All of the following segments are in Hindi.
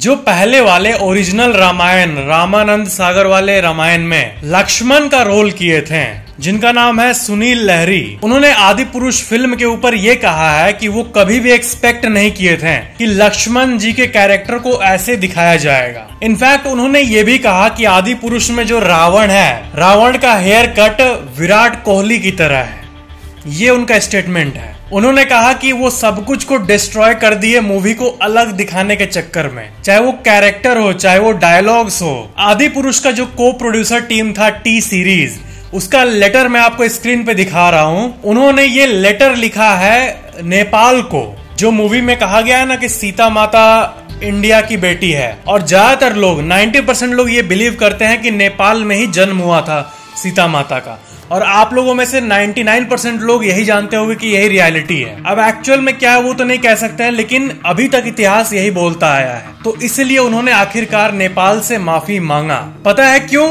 जो पहले वाले ओरिजिनल रामायण रामानंद सागर वाले रामायण में लक्ष्मण का रोल किए थे, जिनका नाम है सुनील लहरी, उन्होंने आदि पुरुष फिल्म के ऊपर ये कहा है कि वो कभी भी एक्सपेक्ट नहीं किए थे कि लक्ष्मण जी के कैरेक्टर को ऐसे दिखाया जाएगा। इनफैक्ट उन्होंने ये भी कहा कि आदि पुरुष में जो रावण है, रावण का हेयर कट विराट कोहली की तरह है। ये उनका स्टेटमेंट है। उन्होंने कहा कि वो सब कुछ को डिस्ट्रॉय कर दिए मूवी को अलग दिखाने के चक्कर में, चाहे वो कैरेक्टर हो, चाहे वो डायलॉग्स हो। आदि पुरुष का जो को प्रोड्यूसर टीम था टी सीरीज, उसका लेटर मैं आपको स्क्रीन पे दिखा रहा हूं। उन्होंने ये लेटर लिखा है नेपाल को। जो मूवी में कहा गया है ना कि सीता माता इंडिया की बेटी है, और ज्यादातर लोग 90% लोग ये बिलीव करते हैं कि नेपाल में ही जन्म हुआ था सीता माता का, और आप लोगों में से 99% लोग यही जानते होंगे कि यही रियलिटी है। अब एक्चुअल में क्या है वो तो नहीं कह सकते हैं, लेकिन अभी तक इतिहास यही बोलता आया है। तो इसलिए उन्होंने आखिरकार नेपाल से माफी मांगा। पता है क्यों?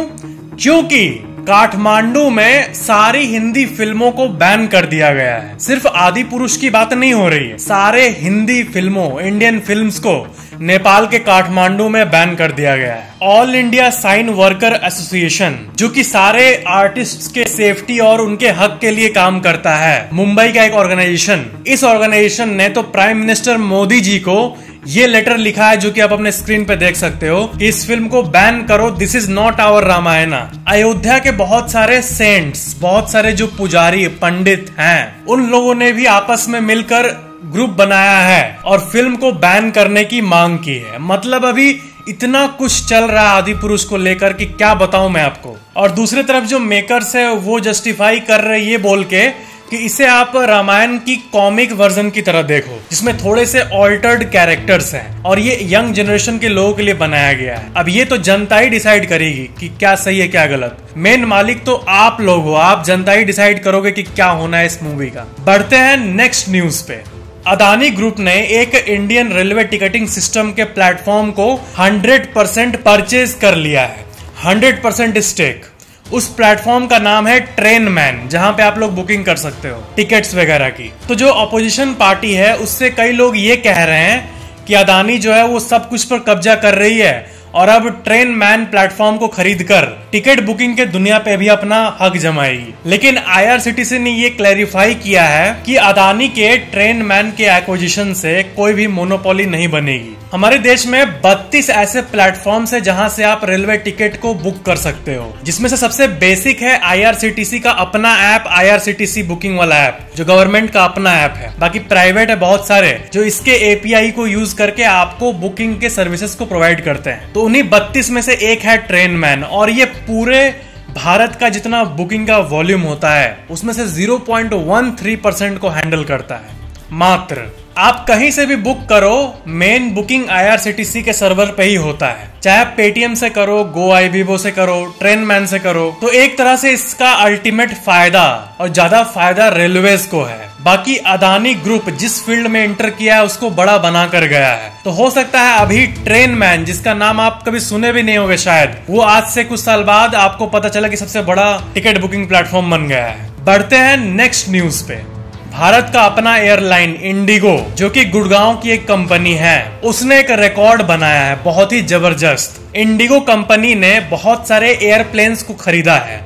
क्योंकि काठमांडू में सारी हिंदी फिल्मों को बैन कर दिया गया है। सिर्फ आदि पुरुष की बात नहीं हो रही है, सारे हिंदी फिल्मों, इंडियन फिल्म्स को नेपाल के काठमांडू में बैन कर दिया गया है। All India sign worker association, जो कि सारे आर्टिस्ट के सेफ्टी और उनके हक के लिए काम करता है, मुंबई का एक ऑर्गेनाइजेशन, इस ऑर्गेनाइजेशन ने तो प्राइम मिनिस्टर मोदी जी को ये लेटर लिखा है, जो कि आप अपने स्क्रीन पे देख सकते हो, कि इस फिल्म को बैन करो, this is not our Ramayan. Ayodhya के बहुत सारे सेंट्स, बहुत सारे जो पुजारी पंडित हैं, उन लोगों ने भी आपस में मिलकर ग्रुप बनाया है और फिल्म को बैन करने की मांग की है। मतलब अभी इतना कुछ चल रहा है आदि पुरुष को लेकर कि क्या बताऊं मैं आपको। और दूसरी तरफ जो मेकर्स है वो जस्टिफाई कर रहे ये बोल के कि इसे आप रामायण की कॉमिक वर्जन की तरह देखो, जिसमें थोड़े से ऑल्टर्ड कैरेक्टर्स हैं और ये यंग जनरेशन के लोगों के लिए बनाया गया है। अब ये तो जनता ही डिसाइड करेगी कि क्या सही है क्या गलत। मेन मालिक तो आप लोग हो, आप जनता ही डिसाइड करोगे कि क्या होना है इस मूवी का। बढ़ते हैं नेक्स्ट न्यूज पे। अदानी ग्रुप ने एक इंडियन रेलवे टिकटिंग सिस्टम के प्लेटफॉर्म को 100% परचेज कर लिया है, 100% स्टेक। उस प्लेटफॉर्म का नाम है ट्रेन मैन, जहां पे आप लोग बुकिंग कर सकते हो टिकट्स वगैरह की। तो जो अपोजिशन पार्टी है उससे कई लोग ये कह रहे हैं कि अदानी जो है वो सब कुछ पर कब्जा कर रही है और अब ट्रेन मैन प्लेटफॉर्म को खरीद कर टिकट बुकिंग के दुनिया पे भी अपना हक जमाएगी। लेकिन आईआरसीटीसी ने ये क्लैरिफाई किया है कि अदानी के ट्रेन मैन के एक्विजिशन से कोई भी मोनोपोली नहीं बनेगी। हमारे देश में 32 ऐसे प्लेटफॉर्म्स है जहां से आप रेलवे टिकट को बुक कर सकते हो, जिसमें से सबसे बेसिक है आईआरसीटीसी का अपना ऐप, आईआरसीटीसी बुकिंग वाला ऐप, जो गवर्नमेंट का अपना ऐप है। बाकी प्राइवेट है बहुत सारे जो इसके एपीआई को यूज करके आपको बुकिंग के सर्विसेज को प्रोवाइड करते हैं। तो उन्हीं 32 में से एक है ट्रेन मैन, और ये पूरे भारत का जितना बुकिंग का वॉल्यूम होता है उसमें से 0.13% को हैंडल करता है मात्र। आप कहीं से भी बुक करो, मेन बुकिंग आईआरसीटीसी के सर्वर पे ही होता है, चाहे पेटीएम से करो, गोआईबीबो से करो, ट्रेन मैन से करो। तो एक तरह से इसका अल्टीमेट फायदा और ज्यादा फायदा रेलवेज को है। बाकी अदानी ग्रुप जिस फील्ड में एंटर किया है उसको बड़ा बना कर गया है। तो हो सकता है अभी ट्रेन मैन, जिसका नाम आप कभी सुने भी नहीं होंगे शायद, वो आज से कुछ साल बाद आपको पता चला कि सबसे बड़ा टिकट बुकिंग प्लेटफॉर्म बन गया है। बढ़ते हैं नेक्स्ट न्यूज पे। भारत का अपना एयरलाइन इंडिगो, जो कि गुड़गांव की एक कंपनी है, उसने एक रिकॉर्ड बनाया है बहुत ही जबरदस्त। इंडिगो कंपनी ने बहुत सारे एयरप्लेन्स को खरीदा है,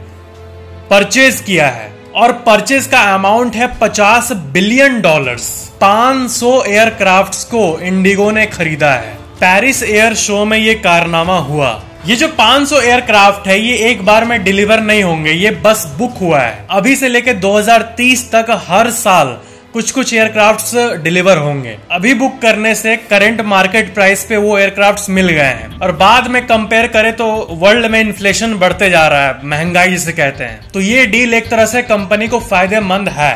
परचेज किया है, और परचेज का अमाउंट है $50 बिलियन। 500 एयरक्राफ्ट्स को इंडिगो ने खरीदा है। पेरिस एयर शो में ये कारनामा हुआ। ये जो 500 एयरक्राफ्ट है ये एक बार में डिलीवर नहीं होंगे, ये बस बुक हुआ है। अभी से लेकर 2030 तक हर साल कुछ कुछ एयरक्राफ्ट्स डिलीवर होंगे। अभी बुक करने से करंट मार्केट प्राइस पे वो एयरक्राफ्ट्स मिल गए हैं, और बाद में कंपेयर करें तो वर्ल्ड में इन्फ्लेशन बढ़ते जा रहा है, महंगाई जिसे कहते हैं। तो ये डील एक तरह से कंपनी को फायदेमंद है,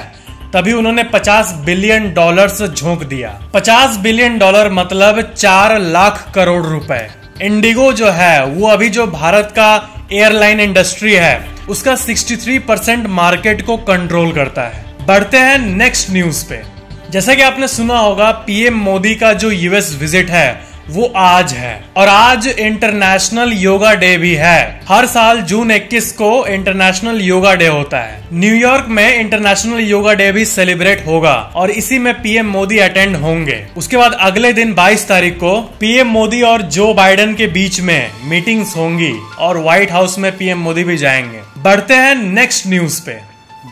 तभी उन्होंने $50 बिलियन झोंक दिया। $50 बिलियन मतलब 4 लाख करोड़ रुपए। इंडिगो जो है वो अभी जो भारत का एयरलाइन इंडस्ट्री है उसका 63% मार्केट को कंट्रोल करता है। बढ़ते हैं नेक्स्ट न्यूज पे। जैसा कि आपने सुना होगा, पीएम मोदी का जो यूएस विजिट है वो आज है। और आज इंटरनेशनल योगा डे भी है। हर साल जून 21 को इंटरनेशनल योगा डे होता है। न्यूयॉर्क में इंटरनेशनल योगा डे भी सेलिब्रेट होगा और इसी में पीएम मोदी अटेंड होंगे। उसके बाद अगले दिन 22 तारीख को पीएम मोदी और जो बाइडेन के बीच में मीटिंग्स होंगी और व्हाइट हाउस में पीएम मोदी भी जाएंगे। बढ़ते हैं नेक्स्ट न्यूज पे।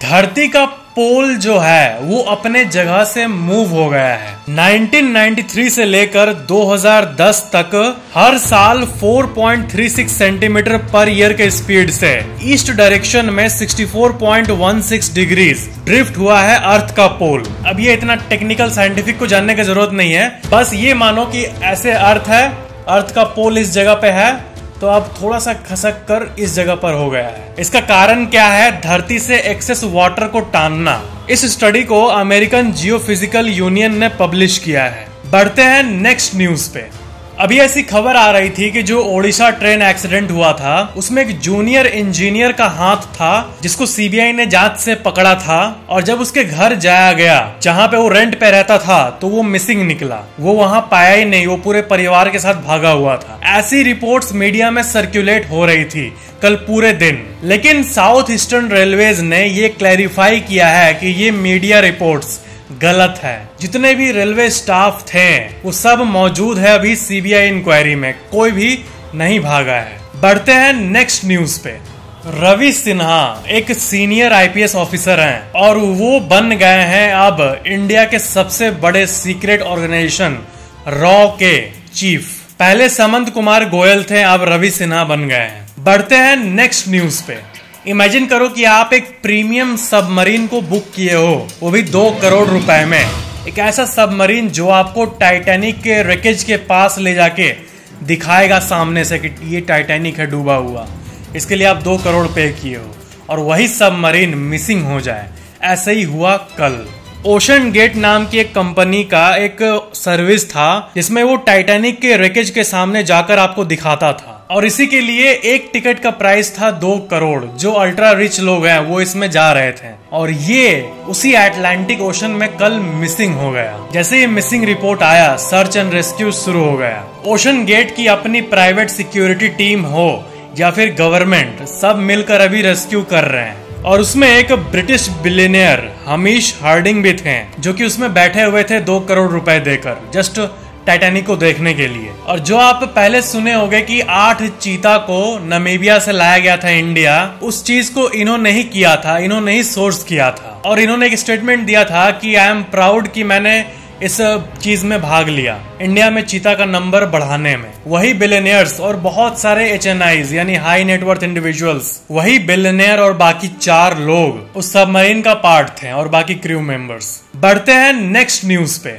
धरती का पोल जो है वो अपने जगह से मूव हो गया है। 1993 से लेकर 2010 तक हर साल 4.36 सेंटीमीटर पर ईयर के स्पीड से ईस्ट डायरेक्शन में 64.16 डिग्रीज ड्रिफ्ट हुआ है अर्थ का पोल। अब ये इतना टेक्निकल साइंटिफिक को जानने की जरूरत नहीं है, बस ये मानो कि ऐसे अर्थ है, अर्थ का पोल इस जगह पे है, तो अब थोड़ा सा खसक कर इस जगह पर हो गया है। इसका कारण क्या है? धरती से एक्सेस वाटर को टानना। इस स्टडी को अमेरिकन जियोफिजिकल यूनियन ने पब्लिश किया है। बढ़ते हैं नेक्स्ट न्यूज पे। अभी ऐसी खबर आ रही थी कि जो ओडिशा ट्रेन एक्सीडेंट हुआ था उसमें एक जूनियर इंजीनियर का हाथ था जिसको सीबीआई ने जांच से पकड़ा था, और जब उसके घर जाया गया जहां पे वो रेंट पे रहता था तो वो मिसिंग निकला। वो वहां पाया ही नहीं, वो पूरे परिवार के साथ भागा हुआ था। ऐसी रिपोर्ट्स मीडिया में सर्कुलेट हो रही थी कल पूरे दिन। लेकिन साउथ ईस्टर्न रेलवेज ने ये क्लैरिफाई किया है कि ये मीडिया रिपोर्ट्स गलत है। जितने भी रेलवे स्टाफ थे वो सब मौजूद है अभी सीबीआई इंक्वायरी में, कोई भी नहीं भागा है। बढ़ते हैं नेक्स्ट न्यूज पे। रवि सिन्हा एक सीनियर आईपीएस ऑफिसर हैं और वो बन गए हैं अब इंडिया के सबसे बड़े सीक्रेट ऑर्गेनाइजेशन रॉ के चीफ। पहले समंत कुमार गोयल थे, अब रवि सिन्हा बन गए हैं। बढ़ते हैं नेक्स्ट न्यूज पे। इमेजिन करो कि आप एक प्रीमियम सबमरीन को बुक किए हो, वो भी 2 करोड़ रुपए में। एक ऐसा सबमरीन जो आपको टाइटैनिक के रेकेज के पास ले जाके दिखाएगा सामने से कि ये टाइटैनिक है डूबा हुआ। इसके लिए आप 2 करोड़ पे किए हो और वही सबमरीन मिसिंग हो जाए। ऐसे ही हुआ कल। ओशन गेट नाम की एक कंपनी का एक सर्विस था जिसमें वो टाइटैनिक के रेकेज के सामने जाकर आपको दिखाता था, और इसी के लिए एक टिकट का प्राइस था 2 करोड़। जो अल्ट्रा रिच लोग हैं वो इसमें जा रहे थे, और ये उसी अटलांटिक ओशन में कल मिसिंग हो गया। जैसे ये मिसिंग रिपोर्ट आया, सर्च एंड रेस्क्यू शुरू हो गया। ओशन गेट की अपनी प्राइवेट सिक्योरिटी टीम हो या फिर गवर्नमेंट, सब मिलकर अभी रेस्क्यू कर रहे हैं। और उसमें एक ब्रिटिश बिलियनियर हमीश हार्डिंग भी थे जो कि उसमें बैठे हुए थे 2 करोड़ रुपए देकर जस्ट टाइटैनिक को देखने के लिए। और जो आप पहले सुने होंगे कि 8 चीता को नामीबिया से लाया गया था इंडिया, उस चीज को इन्होंने ही किया था, इन्होंने ही सोर्स किया था। और इन्होंने एक स्टेटमेंट दिया था कि आई एम प्राउड कि मैंने इस चीज में भाग लिया, इंडिया में चीता का नंबर बढ़ाने में। वही बिलियनियर्स और बहुत सारे HNIs यानी हाई नेटवर्थ इंडिविजुअल्स, वही बिलियनियर और बाकी 4 लोग उस सबमरीन का पार्ट थे और बाकी क्रू मेंबर्स। बढ़ते हैं नेक्स्ट न्यूज पे।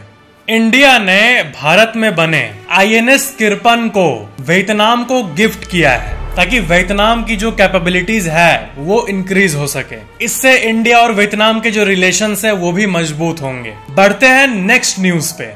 इंडिया ने भारत में बने INS किरपन को वियतनाम को गिफ्ट किया है ताकि वियतनाम की जो कैपेबिलिटीज है वो इंक्रीज हो सके। इससे इंडिया और वियतनाम के जो रिलेशंस है वो भी मजबूत होंगे। बढ़ते हैं नेक्स्ट न्यूज पे।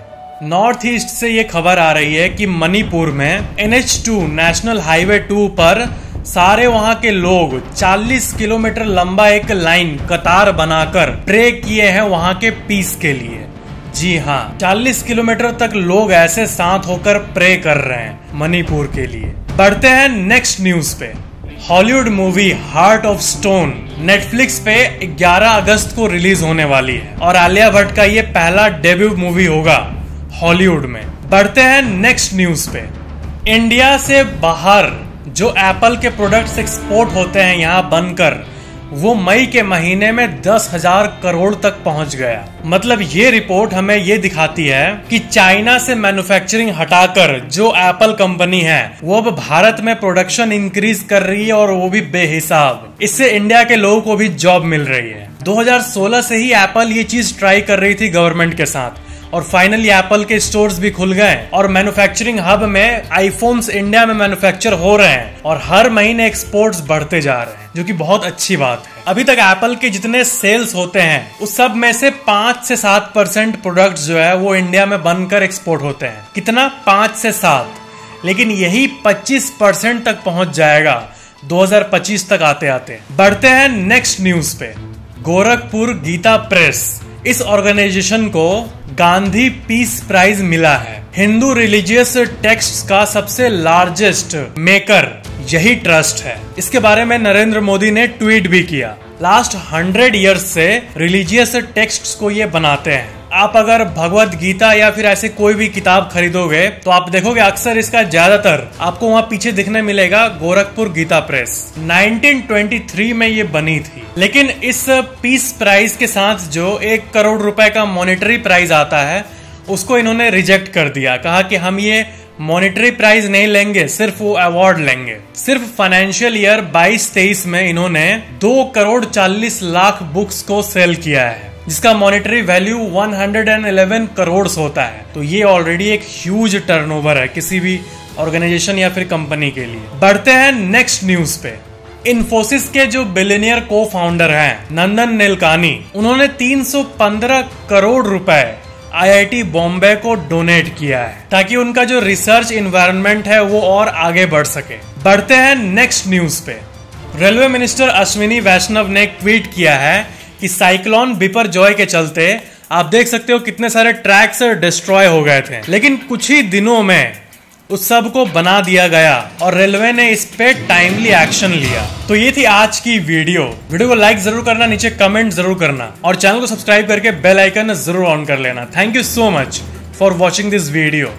नॉर्थ ईस्ट से ये खबर आ रही है कि मणिपुर में NH2 नेशनल हाईवे 2 पर सारे वहां के लोग 40 किलोमीटर लंबा एक लाइन कतार बनाकर प्रे किए हैं वहां के पीस के लिए। जी हाँ, 40 किलोमीटर तक लोग ऐसे साथ होकर प्रे कर रहे हैं मणिपुर के लिए। बढ़ते हैं नेक्स्ट न्यूज पे। Hollywood movie heart of stone Netflix पे 11 अगस्त को रिलीज होने वाली है और आलिया भट्ट का ये पहला डेब्यू मूवी होगा हॉलीवुड में। बढ़ते हैं नेक्स्ट न्यूज पे। इंडिया से बाहर जो एप्पल के प्रोडक्ट्स एक्सपोर्ट होते हैं यहाँ बनकर, वो मई के महीने में 10,000 करोड़ तक पहुंच गया। मतलब ये रिपोर्ट हमें ये दिखाती है कि चाइना से मैन्युफैक्चरिंग हटाकर जो एप्पल कंपनी है वो अब भारत में प्रोडक्शन इंक्रीज कर रही है, और वो भी बेहिसाब। इससे इंडिया के लोगों को भी जॉब मिल रही है। 2016 से ही एप्पल ये चीज ट्राई कर रही थी गवर्नमेंट के साथ, और फाइनली एप्पल के स्टोर्स भी खुल गए और मैन्युफैक्चरिंग हब में आईफोन्स इंडिया में मैन्युफैक्चर हो रहे हैं और हर महीने एक्सपोर्ट्स बढ़ते जा रहे हैं, जो कि बहुत अच्छी बात है। अभी तक एप्पल के जितने सेल्स होते हैं उस सब में से 5 से 7% प्रोडक्ट जो है वो इंडिया में बनकर एक्सपोर्ट होते हैं। कितना? 5 से 7, लेकिन यही 25% तक पहुंच जाएगा 2025 तक आते आते। बढ़ते हैं नेक्स्ट न्यूज पे। गोरखपुर गीता प्रेस, इस ऑर्गेनाइजेशन को गांधी पीस प्राइज मिला है। हिंदू रिलीजियस टेक्स्ट्स का सबसे लार्जेस्ट मेकर यही ट्रस्ट है। इसके बारे में नरेंद्र मोदी ने ट्वीट भी किया। लास्ट 100 इयर्स से रिलीजियस टेक्स्ट्स को ये बनाते हैं। आप अगर भगवत गीता या फिर ऐसे कोई भी किताब खरीदोगे तो आप देखोगे अक्सर इसका ज्यादातर आपको वहाँ पीछे दिखने मिलेगा गोरखपुर गीता प्रेस। 1923 में ये बनी थी, लेकिन इस पीस प्राइज के साथ जो 1 करोड़ रुपए का मॉनेटरी प्राइज आता है उसको इन्होंने रिजेक्ट कर दिया। कहा कि हम ये मॉनेटरी प्राइज नहीं लेंगे, सिर्फ वो अवार्ड लेंगे। सिर्फ फाइनेंशियल ईयर 22-23 में इन्होंने 2 करोड़ 40 लाख बुक्स को सेल किया है, जिसका मॉनेटरी वैल्यू 111 करोड़ होता है। तो ये ऑलरेडी एक ह्यूज टर्नओवर है किसी भी ऑर्गेनाइजेशन या फिर कंपनी के लिए। बढ़ते हैं नेक्स्ट न्यूज पे। इन्फोसिस के जो बिलियनियर को फाउंडर हैं नंदन नीलकानी, उन्होंने 315 करोड़ रुपए IIT बॉम्बे को डोनेट किया है ताकि उनका जो रिसर्च इन्वायरमेंट है वो और आगे बढ़ सके। बढ़ते हैं नेक्स्ट न्यूज पे। रेलवे मिनिस्टर अश्विनी वैष्णव ने एक ट्वीट किया है कि साइक्लोन बिपरजॉय के चलते आप देख सकते हो कितने सारे ट्रैक्स डिस्ट्रॉय हो गए थे, लेकिन कुछ ही दिनों में उस सब को बना दिया गया और रेलवे ने इस पे टाइमली एक्शन लिया। तो ये थी आज की वीडियो को लाइक जरूर करना, नीचे कमेंट जरूर करना और चैनल को सब्सक्राइब करके बेल आइकन जरूर ऑन कर लेना। Thank you so much for watching this video.